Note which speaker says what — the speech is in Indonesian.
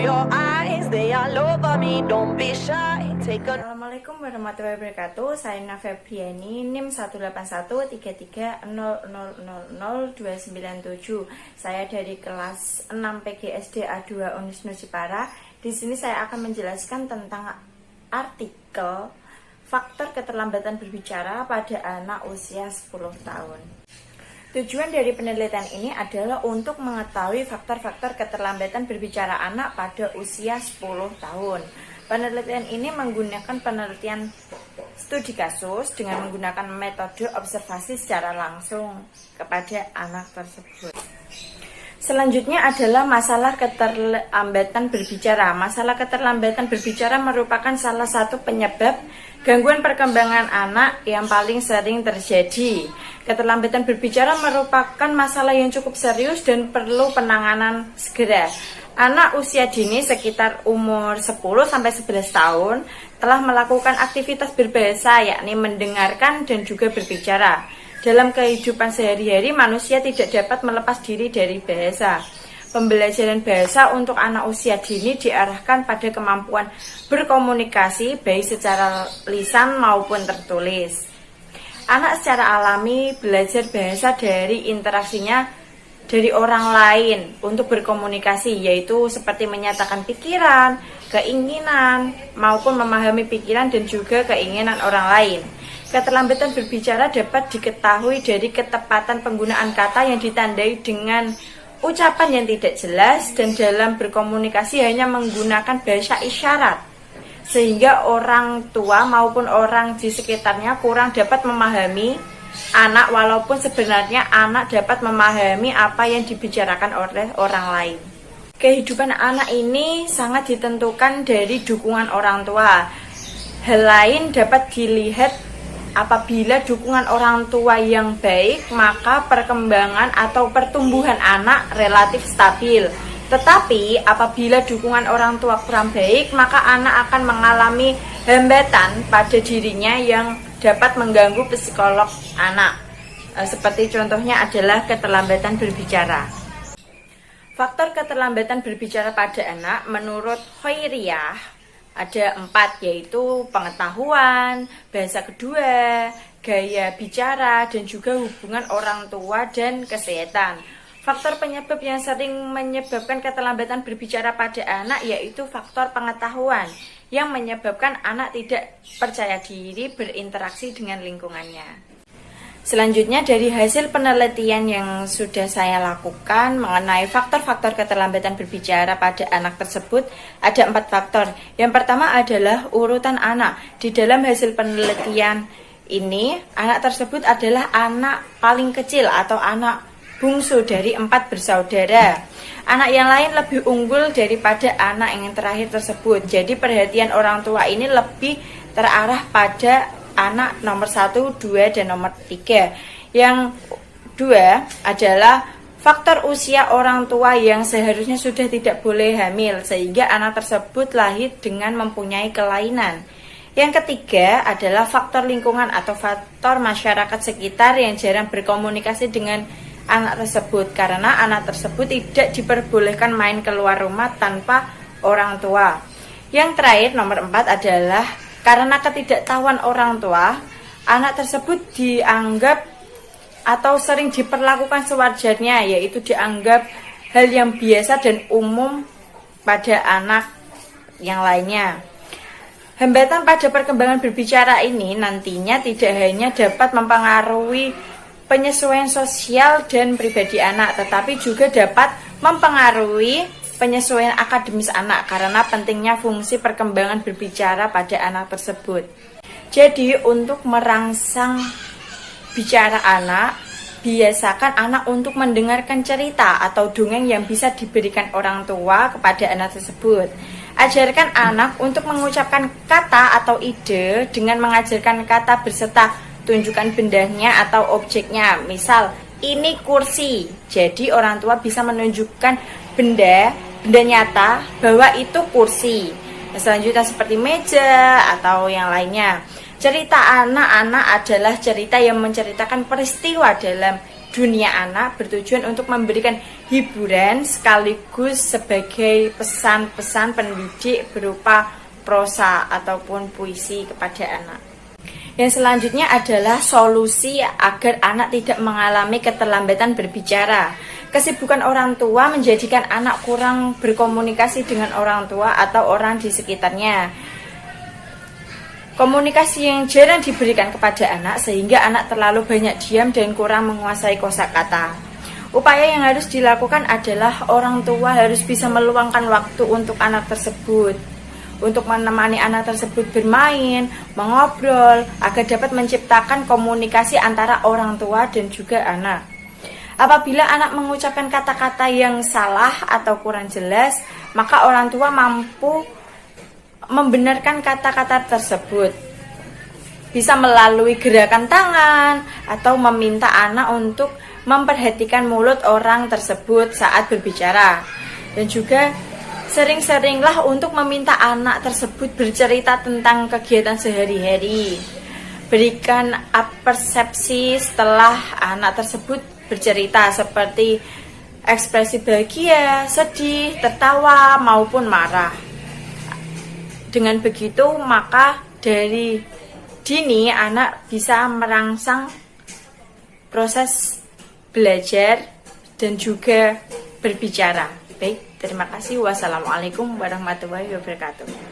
Speaker 1: your eyes, they all over me. Don't be shy.
Speaker 2: Assalamualaikum warahmatullahi wabarakatuh. Saya Nina Febriani, NIM 1813330000297. Saya dari kelas 6 PGSD A2 Unisnu Jepara. Di sini saya akan menjelaskan tentang artikel faktor keterlambatan berbicara pada anak usia 10 tahun. Tujuan dari penelitian ini adalah untuk mengetahui faktor-faktor keterlambatan berbicara anak pada usia 10 tahun. Penelitian ini menggunakan penelitian studi kasus dengan menggunakan metode observasi secara langsung kepada anak tersebut. Selanjutnya adalah masalah keterlambatan berbicara. Masalah keterlambatan berbicara merupakan salah satu penyebab gangguan perkembangan anak yang paling sering terjadi. Keterlambatan berbicara merupakan masalah yang cukup serius dan perlu penanganan segera. Anak usia dini sekitar umur 10-11 tahun telah melakukan aktivitas berbahasa, yakni mendengarkan dan juga berbicara. Dalam kehidupan sehari-hari, manusia tidak dapat melepas diri dari bahasa. Pembelajaran bahasa untuk anak usia dini diarahkan pada kemampuan berkomunikasi baik secara lisan maupun tertulis. Anak secara alami belajar bahasa dari interaksinya dari orang lain untuk berkomunikasi, yaitu seperti menyatakan pikiran, keinginan, maupun memahami pikiran dan juga keinginan orang lain. Keterlambatan berbicara dapat diketahui dari ketepatan penggunaan kata yang ditandai dengan ucapan yang tidak jelas dan dalam berkomunikasi hanya menggunakan bahasa isyarat, sehingga orang tua maupun orang di sekitarnya kurang dapat memahami anak, walaupun sebenarnya anak dapat memahami apa yang dibicarakan oleh orang lain. Kehidupan anak ini sangat ditentukan dari dukungan orang tua. Hal lain dapat dilihat apabila dukungan orang tua yang baik, maka perkembangan atau pertumbuhan anak relatif stabil. Tetapi apabila dukungan orang tua kurang baik, maka anak akan mengalami hambatan pada dirinya yang dapat mengganggu psikolog anak. Seperti contohnya adalah keterlambatan berbicara. Faktor keterlambatan berbicara pada anak menurut Khairiyah ada 4, yaitu pengetahuan, bahasa kedua, gaya bicara, dan juga hubungan orang tua dan kesehatan. Faktor penyebab yang sering menyebabkan keterlambatan berbicara pada anak yaitu faktor pengetahuan yang menyebabkan anak tidak percaya diri berinteraksi dengan lingkungannya. Selanjutnya, dari hasil penelitian yang sudah saya lakukan mengenai faktor-faktor keterlambatan berbicara pada anak tersebut, ada 4 faktor. Yang pertama adalah urutan anak. Di dalam hasil penelitian ini, anak tersebut adalah anak paling kecil atau anak bungsu dari 4 bersaudara. Anak yang lain lebih unggul daripada anak yang terakhir tersebut. Jadi perhatian orang tua ini lebih terarah pada anak nomor 1, 2, dan nomor 3. Yang 2 adalah faktor usia orang tua yang seharusnya sudah tidak boleh hamil, sehingga anak tersebut lahir dengan mempunyai kelainan. Yang ketiga adalah faktor lingkungan atau faktor masyarakat sekitar yang jarang berkomunikasi dengan anak tersebut, karena anak tersebut tidak diperbolehkan main keluar rumah tanpa orang tua. Yang terakhir, nomor 4 adalah karena ketidaktahuan orang tua, anak tersebut dianggap atau sering diperlakukan sewajarnya, yaitu dianggap hal yang biasa dan umum pada anak yang lainnya. Hambatan pada perkembangan berbicara ini nantinya tidak hanya dapat mempengaruhi penyesuaian sosial dan pribadi anak, tetapi juga dapat mempengaruhi penyesuaian akademis anak karena pentingnya fungsi perkembangan berbicara pada anak tersebut. Jadi untuk merangsang bicara anak, biasakan anak untuk mendengarkan cerita atau dongeng yang bisa diberikan orang tua kepada anak tersebut. Ajarkan anak untuk mengucapkan kata atau ide dengan mengajarkan kata berserta tunjukkan bendanya atau objeknya. Misal, ini kursi. Jadi orang tua bisa menunjukkan benda nyata bahwa itu kursi. Selanjutnya seperti meja atau yang lainnya. Cerita anak-anak adalah cerita yang menceritakan peristiwa dalam dunia anak, bertujuan untuk memberikan hiburan sekaligus sebagai pesan-pesan pendidik berupa prosa ataupun puisi kepada anak. Yang selanjutnya adalah solusi agar anak tidak mengalami keterlambatan berbicara. Kesibukan orang tua menjadikan anak kurang berkomunikasi dengan orang tua atau orang di sekitarnya. Komunikasi yang jarang diberikan kepada anak sehingga anak terlalu banyak diam dan kurang menguasai kosakata. Upaya yang harus dilakukan adalah orang tua harus bisa meluangkan waktu untuk anak tersebut, untuk menemani anak tersebut bermain, mengobrol, agar dapat menciptakan komunikasi antara orang tua dan juga anak. Apabila anak mengucapkan kata-kata yang salah atau kurang jelas, maka orang tua mampu membenarkan kata-kata tersebut. Bisa melalui gerakan tangan atau meminta anak untuk memperhatikan mulut orang tersebut saat berbicara. Dan juga sering-seringlah untuk meminta anak tersebut bercerita tentang kegiatan sehari-hari. Berikan persepsi setelah anak tersebut bercerita seperti ekspresi bahagia, sedih, tertawa maupun marah. Dengan begitu maka dari dini anak bisa merangsang proses belajar dan juga berbicara. Baik, terima kasih. Wassalamualaikum warahmatullahi wabarakatuh.